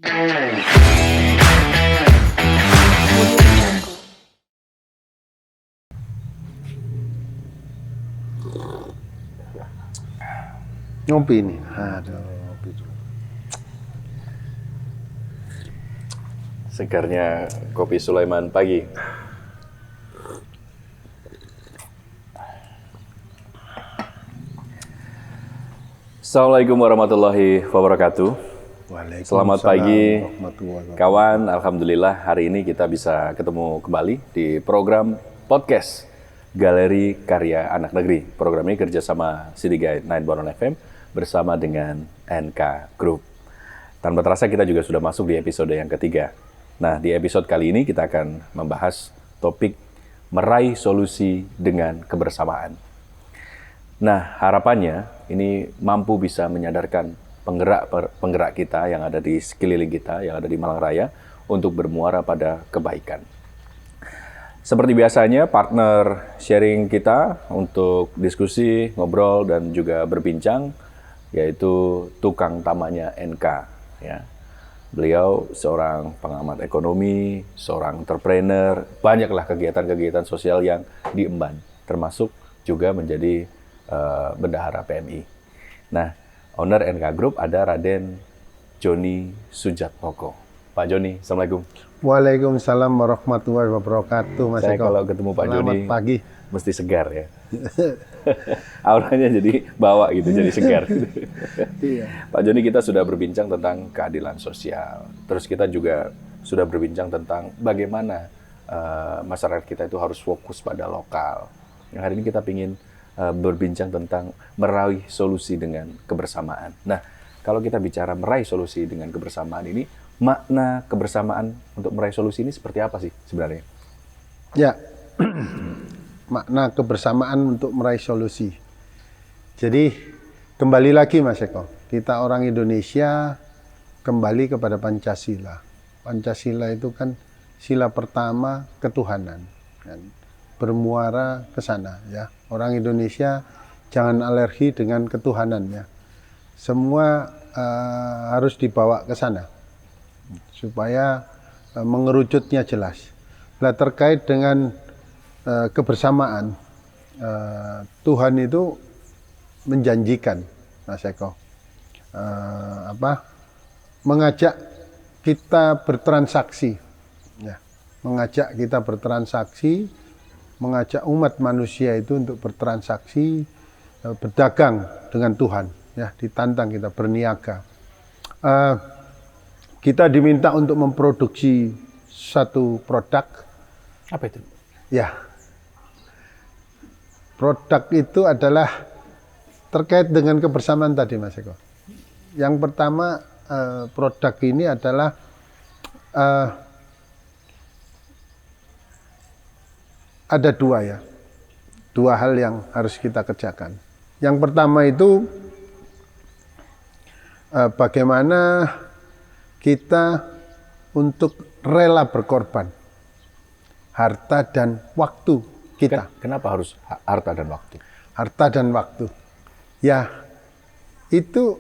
Ngopi nih, aduh, ngopi dulu. Segarnya kopi Sulaiman pagi. Assalamualaikum warahmatullahi wabarakatuh. Selamat pagi kawan, alhamdulillah hari ini kita bisa ketemu kembali di program podcast Galeri Karya Anak Negeri. Program ini kerjasama CD Guide 9 FM bersama dengan NK Group. Tanpa terasa kita juga sudah masuk di episode yang ketiga. Nah, di episode kali ini kita akan membahas topik meraih solusi dengan kebersamaan. Nah, harapannya ini mampu bisa menyadarkan penggerak kita yang ada di sekeliling kita, yang ada di Malang Raya, untuk bermuara pada kebaikan. Seperti biasanya, partner sharing kita untuk diskusi, ngobrol, dan juga berbincang, yaitu tukang tamanya NK. Ya. Beliau seorang pengamat ekonomi, seorang entrepreneur, banyaklah kegiatan-kegiatan sosial yang diemban, termasuk juga menjadi bendahara PMI. Nah, owner NK Group ada Raden Joni Sujatmoko. Pak Joni, Assalamualaikum. Waalaikumsalam warahmatullahi wabarakatuh, Mas Saya Eko. kalau ketemu Pak Joni, Selamat pagi. mesti segar ya. Auranya jadi bawa gitu, jadi segar. Iya. Pak Joni, kita sudah berbincang tentang keadilan sosial. Terus kita juga sudah berbincang tentang bagaimana masyarakat kita itu harus fokus pada lokal. Yang hari ini kita ingin berbincang tentang meraih solusi dengan kebersamaan. Nah, kalau kita bicara meraih solusi dengan kebersamaan ini, makna kebersamaan untuk meraih solusi ini seperti apa sih sebenarnya? Ya, makna kebersamaan untuk meraih solusi. Jadi, kembali lagi Mas Eko, kita orang Indonesia kembali kepada Pancasila. Pancasila itu kan sila pertama ketuhanan. Kan? Bermuara ke sana ya. Orang Indonesia jangan alergi dengan ketuhanan ya. Semua harus dibawa ke sana supaya mengerucutnya jelas. Nah, terkait dengan kebersamaan, Tuhan itu menjanjikan, Mas Eko, mengajak kita bertransaksi, ya, mengajak kita bertransaksi. Mengajak umat manusia itu untuk bertransaksi, berdagang dengan Tuhan, ya, ditantang kita berniaga. Kita diminta untuk memproduksi satu produk. Apa itu? Ya, produk itu adalah terkait dengan kebersamaan tadi, Mas Eko. Yang pertama, produk ini adalah ada dua hal yang harus kita kerjakan. Yang pertama itu bagaimana kita untuk rela berkorban harta dan waktu kita. Kenapa harus harta dan waktu? Harta dan waktu. Ya, itu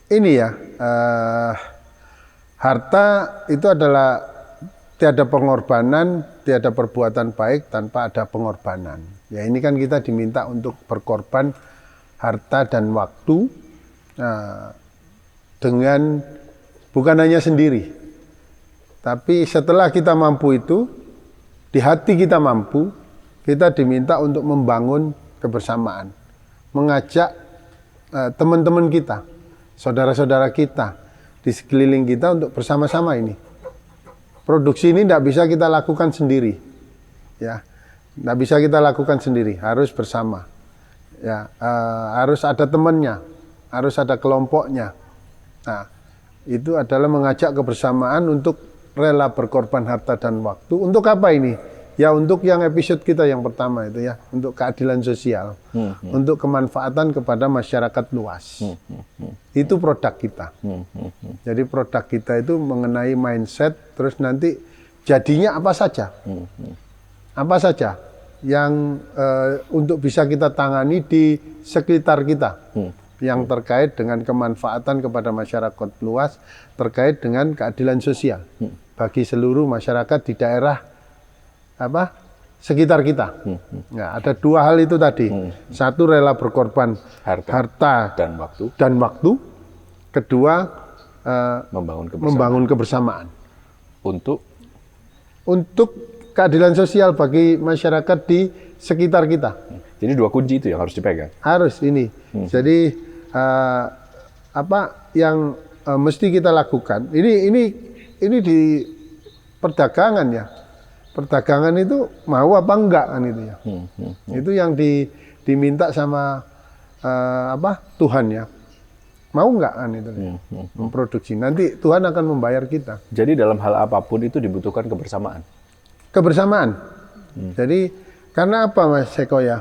ini ya, harta itu adalah tiada pengorbanan, tiada perbuatan baik tanpa ada pengorbanan. Ya, ini kan kita diminta untuk berkorban harta dan waktu dengan bukan hanya sendiri, tapi setelah kita mampu itu, di hati kita mampu, kita diminta untuk membangun kebersamaan, mengajak teman-teman kita, saudara-saudara kita di sekeliling kita untuk bersama-sama ini. Produksi ini tidak bisa kita lakukan sendiri, ya, tidak bisa kita lakukan sendiri, harus bersama, ya, harus ada temannya, harus ada kelompoknya. Nah, itu adalah mengajak kebersamaan untuk rela berkorban harta dan waktu. Untuk apa ini? Ya, untuk yang episode kita yang pertama itu ya, untuk keadilan sosial, untuk kemanfaatan kepada masyarakat luas. Itu produk kita. Jadi produk kita itu mengenai mindset, terus nanti jadinya apa saja. Apa saja yang untuk bisa kita tangani di sekitar kita. yang terkait dengan kemanfaatan kepada masyarakat luas, terkait dengan keadilan sosial bagi seluruh masyarakat di daerah sekitar kita. Nah, ada dua hal itu tadi. Satu, rela berkorban harta dan waktu. Kedua, membangun kebersamaan. Untuk keadilan sosial bagi masyarakat di sekitar kita. Jadi dua kunci itu yang harus dipegang. Harus ini. Jadi apa yang mesti kita lakukan? Ini di perdagangan ya. Perdagangan itu mau apa enggak kan itu ya. Itu yang diminta sama Tuhan ya. Mau enggak kan itu memproduksi. Nanti Tuhan akan membayar kita. Jadi dalam hal apapun itu dibutuhkan kebersamaan. Kebersamaan. Jadi karena apa Mas Eko ya?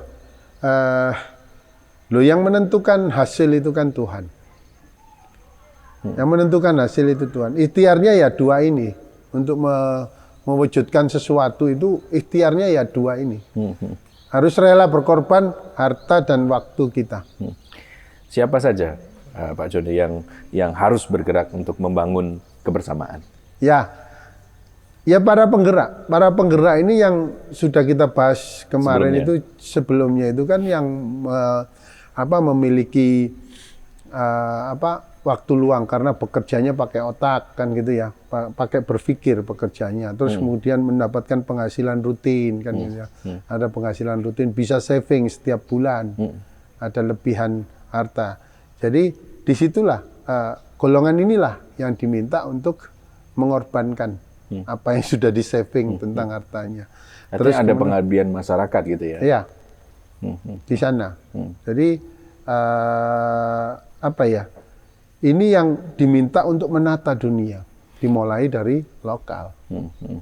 Yang menentukan hasil itu kan Tuhan. Yang menentukan hasil itu Tuhan. Ikhtiarnya ya dua ini. Untuk mewujudkan sesuatu itu ikhtiarnya ya dua ini. Harus rela berkorban harta dan waktu kita. Siapa saja Pak Joni yang harus bergerak untuk membangun kebersamaan? Ya para penggerak. Para penggerak ini yang sudah kita bahas kemarin sebelumnya itu kan yang memiliki waktu luang karena bekerjanya pakai otak kan gitu ya, pakai berpikir pekerjaannya, terus kemudian mendapatkan penghasilan rutin kan gitu ya, ada penghasilan rutin, bisa saving setiap bulan, ada lebihan harta. Jadi disitulah golongan inilah yang diminta untuk mengorbankan apa yang sudah di saving tentang hartanya. Terus ada pengabdian masyarakat gitu ya? Iya, di sana. Jadi ini yang diminta untuk menata dunia, dimulai dari lokal,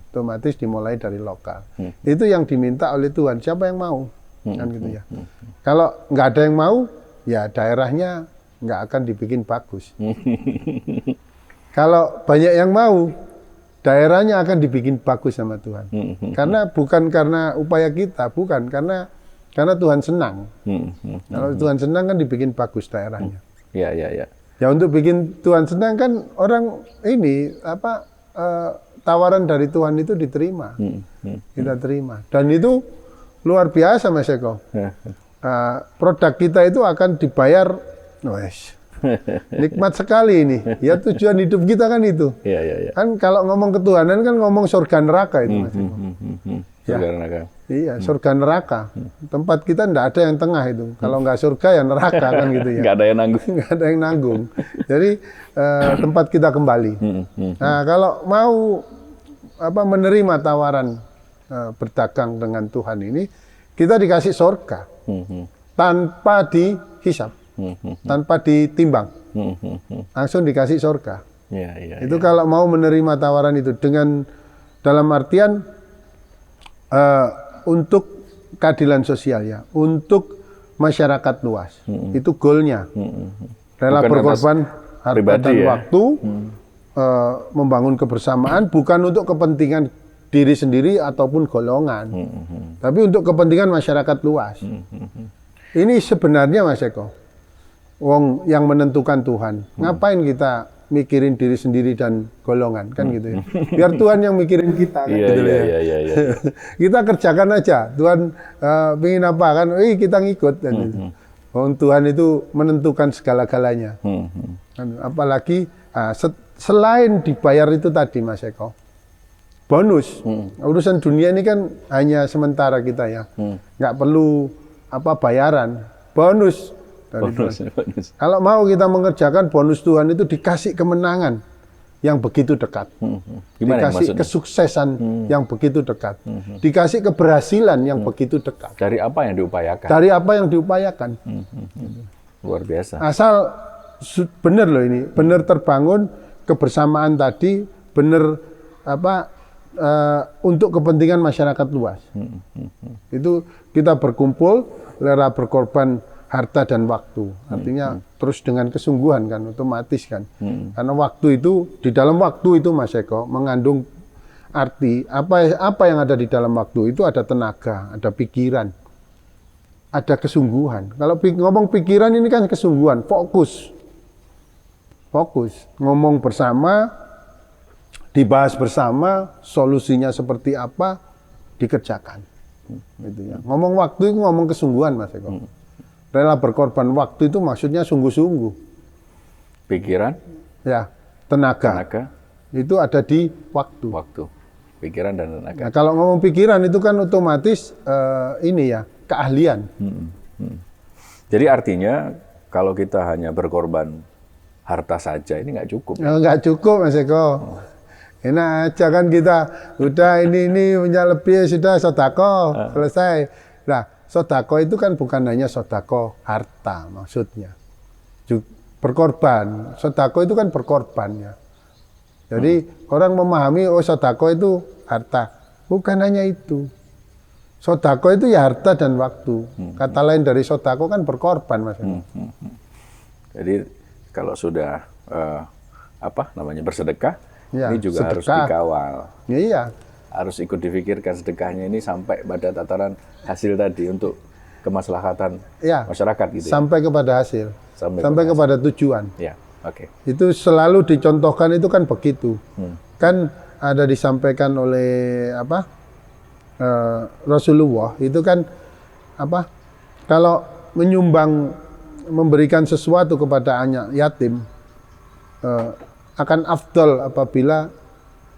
otomatis dimulai dari lokal. Itu yang diminta oleh Tuhan. Siapa yang mau, kan gitu ya. Kalau nggak ada yang mau, ya daerahnya nggak akan dibikin bagus. Kalau banyak yang mau, daerahnya akan dibikin bagus sama Tuhan. Karena bukan karena upaya kita, bukan karena Tuhan senang. Kalau Tuhan senang kan dibikin bagus daerahnya. Iya. Ya untuk bikin Tuhan senang kan orang ini tawaran dari Tuhan itu diterima, kita terima, dan itu luar biasa Mas Eko. Produk kita itu akan dibayar, nikmat sekali ini. Ya tujuan hidup kita kan itu. Iya. Kan kalau ngomong ketuhanan kan ngomong surga neraka itu Mas Eko. Surga neraka. Iya, surga neraka. Tempat kita enggak ada yang tengah itu. Kalau enggak surga ya neraka kan gitu ya. Enggak ada yang nanggung. Enggak ada yang nanggung. Jadi tempat kita kembali. Nah, kalau mau menerima tawaran berdagang dengan Tuhan ini, kita dikasih surga. Tanpa dihisap. Tanpa ditimbang. Langsung dikasih surga. Itu kalau mau menerima tawaran itu dengan dalam artian untuk keadilan sosial ya, untuk masyarakat luas. Itu goalnya. Rela berkorban harta dan waktu, membangun kebersamaan, bukan untuk kepentingan diri sendiri ataupun golongan, tapi untuk kepentingan masyarakat luas. Ini sebenarnya Mas Eko, wong yang menentukan Tuhan. Ngapain kita mikirin diri sendiri dan golongan kan gitu ya. Biar Tuhan yang mikirin kita kan gitu ya. Kita kerjakan aja. Tuhan pingin apa kan, kita ngikut kan gitu. Tuhan itu menentukan segala-galanya. Apalagi selain dibayar itu tadi Mas Eko, bonus. Urusan dunia ini kan hanya sementara kita ya. Nggak perlu bayaran. Bonus. Bonus. Kalau mau kita mengerjakan bonus Tuhan itu dikasih kemenangan yang begitu dekat, dikasih kesuksesan yang begitu dekat, dikasih keberhasilan yang begitu dekat. Dari apa yang diupayakan? Dari apa yang diupayakan. Luar biasa. Asal benar loh ini, benar terbangun kebersamaan tadi, benar untuk kepentingan masyarakat luas. Itu kita berkumpul, rela berkorban harta dan waktu, artinya terus dengan kesungguhan kan, otomatis kan, karena waktu itu, di dalam waktu itu Mas Eko mengandung arti apa yang ada di dalam waktu itu, ada tenaga, ada pikiran, ada kesungguhan. Kalau ngomong pikiran ini kan kesungguhan, fokus. Ngomong bersama, dibahas bersama, solusinya seperti apa, dikerjakan. Gitu ya. Ngomong waktu itu ngomong kesungguhan, Mas Eko. Rela berkorban waktu itu maksudnya sungguh-sungguh. Pikiran, ya, tenaga. Itu ada di waktu. Pikiran dan tenaga. Nah, kalau ngomong pikiran itu kan otomatis ini ya, keahlian. Jadi artinya kalau kita hanya berkorban harta saja ini nggak cukup. Nggak cukup, Mas Eko. Enak aja kan kita udah ini punya lebih sudah sodako selesai. Nah, sodako itu kan bukan hanya sodako harta maksudnya. Berkorban. Sodako itu kan berkorbannya. Jadi orang memahami oh sodako itu harta. Bukan hanya itu. Sodako itu ya harta dan waktu. Kata lain dari sodako kan berkorban, Mas. Jadi kalau sudah bersedekah, ya, ini juga harus dikawal. Ya, iya. Harus ikut difikirkan sedekahnya ini sampai pada tataran hasil tadi untuk kemaslahatan masyarakat gitu. Sampai kepada hasil. Sampai kepada tujuan. Ya, oke. Itu selalu dicontohkan itu kan begitu. Kan ada disampaikan oleh Rasulullah itu kan kalau memberikan sesuatu kepada anak yatim akan afdal apabila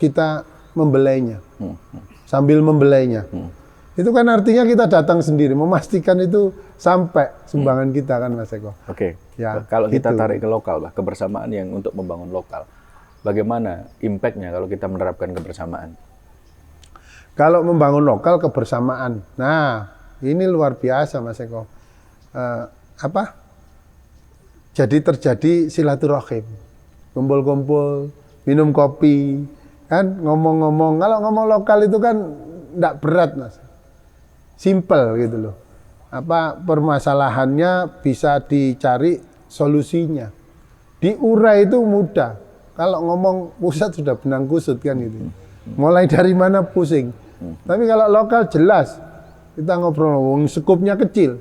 kita membelainya, sambil membelainya. Itu kan artinya kita datang sendiri, memastikan itu sampai sumbangan kita kan, Mas Eko. Oke. Ya, kalau kita tarik ke lokal, kebersamaan yang untuk membangun lokal, bagaimana impact-nya kalau kita menerapkan kebersamaan? Kalau membangun lokal kebersamaan, nah ini luar biasa, Mas Eko. Jadi terjadi silaturahim, kumpul-kumpul, minum kopi, kan ngomong-ngomong. Kalau ngomong lokal itu kan enggak berat, Mas. Simple gitu loh. Permasalahannya bisa dicari solusinya. Diurai itu mudah. Kalau ngomong pusat sudah benang kusut kan gitu. Mulai dari mana pusing. Tapi kalau lokal jelas. Kita ngobrol, skupnya kecil.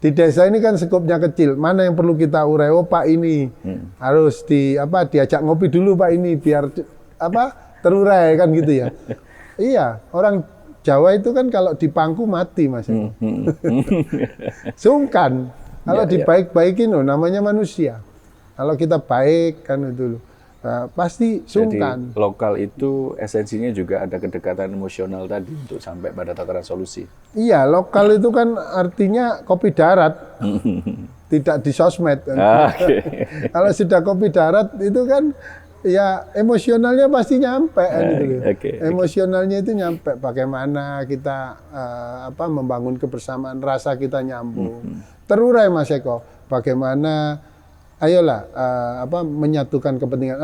Di desa ini kan skupnya kecil. Mana yang perlu kita urai? Oh Pak ini harus diajak ngopi dulu Pak ini biar terurai kan gitu ya. Iya, orang Jawa itu kan kalau dipangku mati, Mas. Sungkan. Kalau dibaik-baikin loh, namanya manusia. Kalau kita baik kan itu loh. Pasti sungkan. Jadi lokal itu esensinya juga ada kedekatan emosional tadi untuk sampai pada tataran solusi. Iya, lokal itu kan artinya kopi darat. Tidak di sosmed. Kan. Kalau sudah kopi darat itu kan ya emosionalnya pasti nyampe gitu. Emosionalnya itu nyampe bagaimana kita membangun kebersamaan, rasa kita nyambung. Terurai Mas Eko, bagaimana ayolah menyatukan kepentingan.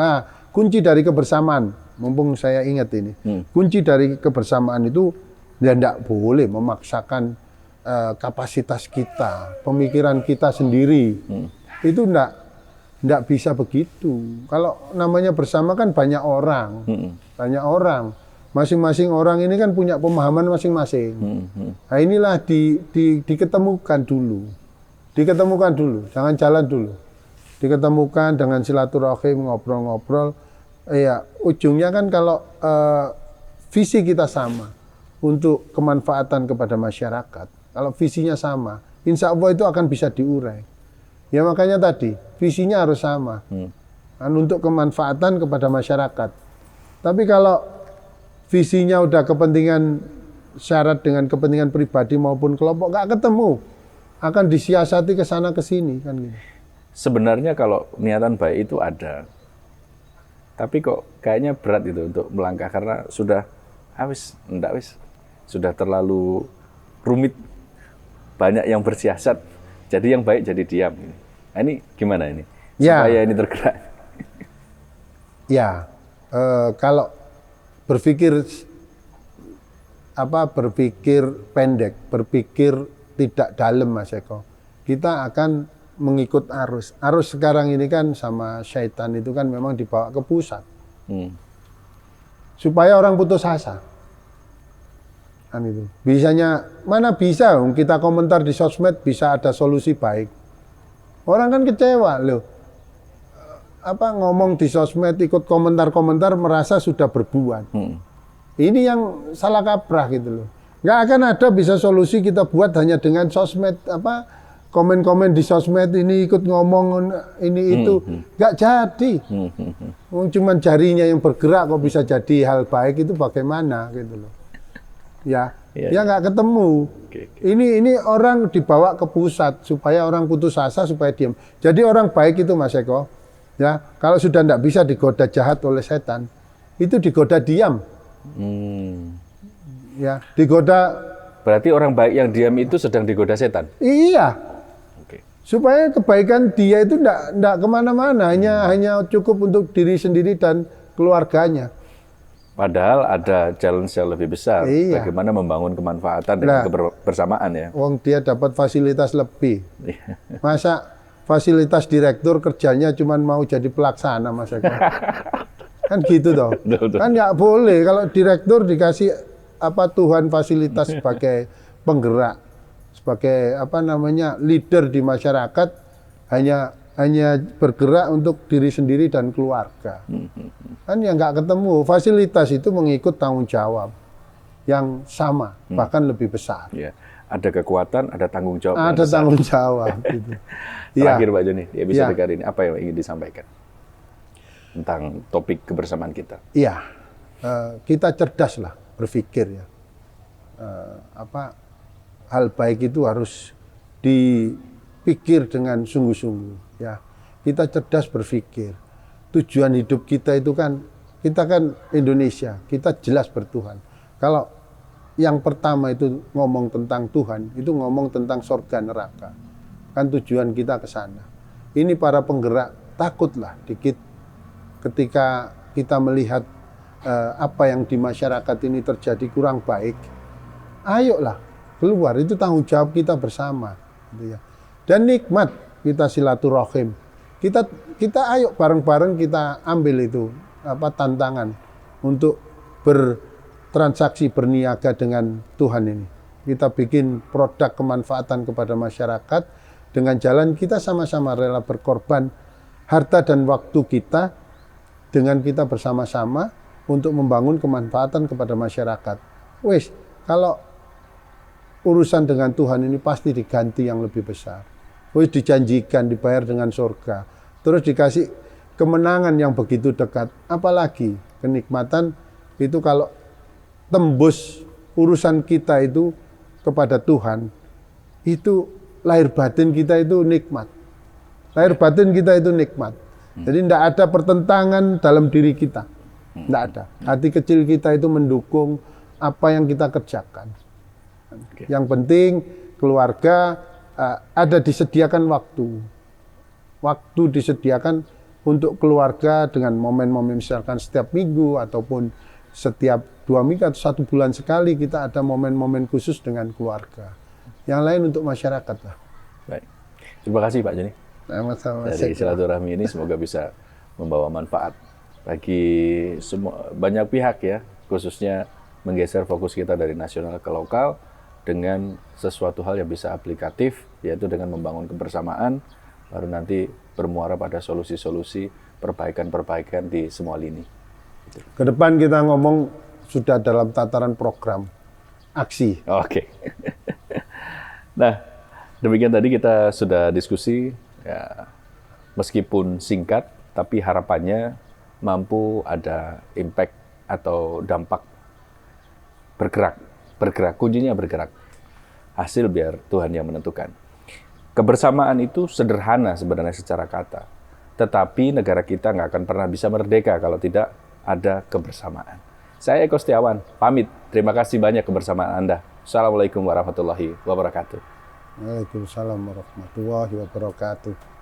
Kunci dari kebersamaan, mumpung saya ingat ini. Kunci dari kebersamaan itu ya tidak boleh memaksakan kapasitas kita, pemikiran kita sendiri. Itu tidak bisa begitu. Kalau namanya bersama kan banyak orang. Banyak orang. Masing-masing orang ini kan punya pemahaman masing-masing. Nah inilah diketemukan dulu. Diketemukan dulu, jangan jalan dulu. Diketemukan dengan silaturahim, ngobrol-ngobrol. Ujungnya kan kalau visi kita sama untuk kemanfaatan kepada masyarakat. Kalau visinya sama, insya Allah itu akan bisa diurai. Ya makanya tadi, visinya harus sama. Untuk kemanfaatan kepada masyarakat. Tapi kalau visinya udah kepentingan syarat dengan kepentingan pribadi maupun kelompok, nggak ketemu. Akan disiasati ke sana ke sini kan gitu. Sebenarnya kalau niatan baik itu ada. Tapi kok kayaknya berat itu untuk melangkah karena sudah sudah terlalu rumit. Banyak yang bersiasat. Jadi yang baik jadi diam. Nah, ini gimana ini? Supaya ini tergerak. Ya, kalau berpikir pendek, berpikir tidak dalam Mas Eko, kita akan mengikut arus. Arus sekarang ini kan sama syaitan itu kan memang dibawa ke pusat. Supaya orang putus asa. Kan itu. Bisanya mana bisa kita komentar di sosmed bisa ada solusi baik. Orang kan kecewa loh. Ngomong di sosmed ikut komentar-komentar merasa sudah berbuat. Ini yang salah kaprah gitu loh. Nggak akan ada bisa solusi kita buat hanya dengan sosmed komen-komen di sosmed ini ikut ngomong ini itu nggak jadi. Cuman jarinya yang bergerak kok bisa jadi hal baik itu bagaimana gitu loh. Ya nggak ketemu. Ini orang dibawa ke pusat supaya orang putus asa supaya diam. Jadi orang baik itu Mas Eko, ya kalau sudah nggak bisa digoda jahat oleh setan, itu digoda diam. Ya digoda. Berarti orang baik yang diam itu sedang digoda setan. Iya. Supaya kebaikan dia itu nggak kemana-mana, hanya cukup untuk diri sendiri dan keluarganya. Padahal ada challenge yang lebih besar, bagaimana membangun kemanfaatan dan kebersamaan ya. Wong dia dapat fasilitas lebih. Masa fasilitas direktur kerjanya cuma mau jadi pelaksana Mas Eko? Kan gitu toh. Kan nggak boleh kalau direktur dikasih Tuhan fasilitas sebagai penggerak, sebagai leader di masyarakat hanya bergerak untuk diri sendiri dan keluarga. Kan ya nggak ketemu. Fasilitas itu mengikut tanggung jawab yang sama, bahkan lebih besar. Ya. Ada kekuatan, ada tanggung jawab. Ada tanggung jawab. Gitu. Terakhir Pak Joni, ya bisa dengar ini apa yang ingin disampaikan tentang topik kebersamaan kita? Iya, kita cerdas lah berpikir ya. Hal baik itu harus dipikir dengan sungguh-sungguh. Ya, kita cerdas berpikir. Tujuan hidup kita itu kita kan Indonesia, kita jelas bertuhan. Kalau yang pertama itu ngomong tentang Tuhan, itu ngomong tentang surga neraka. Kan tujuan kita ke sana. Ini para penggerak takutlah dikit ketika kita melihat apa yang di masyarakat ini terjadi kurang baik. Ayolah keluar, itu tanggung jawab kita bersama. Gitu ya. Dan nikmat kita silaturahim. Kita ayo bareng-bareng kita ambil itu tantangan untuk bertransaksi berniaga dengan Tuhan ini. Kita bikin produk kemanfaatan kepada masyarakat dengan jalan kita sama-sama rela berkorban harta dan waktu kita dengan kita bersama-sama untuk membangun kemanfaatan kepada masyarakat. Wes, kalau urusan dengan Tuhan ini pasti diganti yang lebih besar. Wes dijanjikan dibayar dengan surga. Terus dikasih kemenangan yang begitu dekat. Apalagi kenikmatan itu kalau tembus urusan kita itu kepada Tuhan, itu lahir batin kita itu nikmat. Lahir batin kita itu nikmat. Jadi tidak ada pertentangan dalam diri kita. Tidak ada. Hati kecil kita itu mendukung apa yang kita kerjakan. Yang penting keluarga ada disediakan waktu. Waktu disediakan untuk keluarga dengan momen-momen misalkan setiap minggu ataupun setiap 2 minggu atau 1 bulan sekali kita ada momen-momen khusus dengan keluarga. Yang lain untuk masyarakat lah. Baik. Terima kasih Pak Joni. Sama-sama. Dari silaturahmi ini semoga bisa membawa manfaat bagi semua banyak pihak ya, khususnya menggeser fokus kita dari nasional ke lokal dengan sesuatu hal yang bisa aplikatif, yaitu dengan membangun kebersamaan, baru nanti bermuara pada solusi-solusi perbaikan-perbaikan di semua lini. Ke depan kita ngomong sudah dalam tataran program aksi. Oke. Nah, demikian tadi kita sudah diskusi ya, meskipun singkat, tapi harapannya mampu ada impact atau dampak bergerak, kuncinya bergerak. Hasil biar Tuhan yang menentukan. Kebersamaan itu sederhana sebenarnya secara kata, tetapi negara kita nggak akan pernah bisa merdeka kalau tidak ada kebersamaan. Saya Eko Setiawan, pamit. Terima kasih banyak kebersamaan Anda. Assalamualaikum warahmatullahi wabarakatuh. Waalaikumsalam warahmatullahi wabarakatuh.